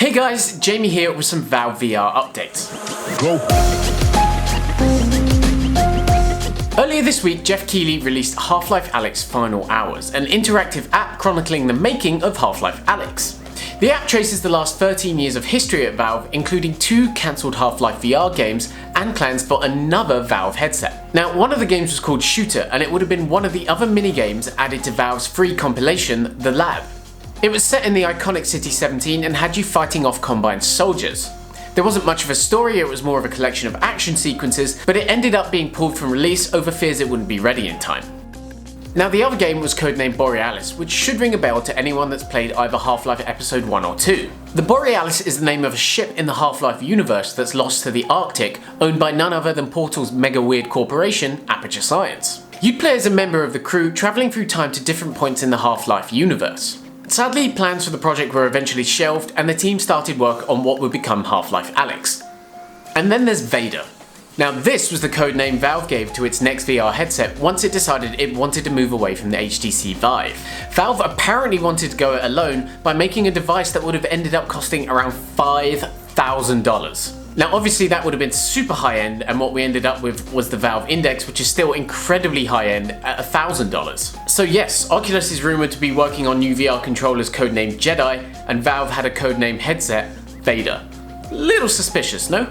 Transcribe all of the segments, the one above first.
Hey guys, Jamie here with some Valve VR updates. Go. Earlier this week, Jeff Keighley released Half-Life Alyx Final Hours, an interactive app chronicling the making of Half-Life Alyx. The app traces the last 13 years of history at Valve, including 2 cancelled Half-Life VR games and plans for another Valve headset. Now, one of the games was called Shooter, and it would have been one of the other mini-games added to Valve's free compilation, The Lab. It was set in the iconic City 17 and had you fighting off Combine soldiers. There wasn't much of a story, it was more of a collection of action sequences, but it ended up being pulled from release over fears it wouldn't be ready in time. Now, the other game was codenamed Borealis, which should ring a bell to anyone that's played either Half-Life Episode 1 or 2. The Borealis is the name of a ship in the Half-Life universe that's lost to the Arctic, owned by none other than Portal's mega weird corporation, Aperture Science. You'd play as a member of the crew travelling through time to different points in the Half-Life universe. Sadly, plans for the project were eventually shelved and the team started work on what would become Half-Life Alyx. And then there's Vader. Now, this was the codename Valve gave to its next VR headset once it decided it wanted to move away from the HTC Vive. Valve apparently wanted to go it alone by making a device that would have ended up costing around $5,000. Now, obviously that would have been super high end, and what we ended up with was the Valve Index, which is still incredibly high end at $1,000. So yes, Oculus is rumoured to be working on new VR controllers codenamed Jedi, and Valve had a codename headset, Vader. Little suspicious, no?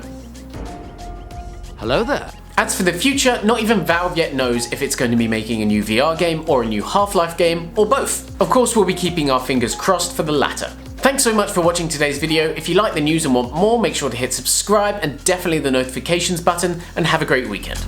Hello there. As for the future, not even Valve yet knows if it's going to be making a new VR game or a new Half-Life game, or both. Of course, we'll be keeping our fingers crossed for the latter. Thanks so much for watching today's video. If you like the news and want more, make sure to hit subscribe and definitely the notifications button, and have a great weekend.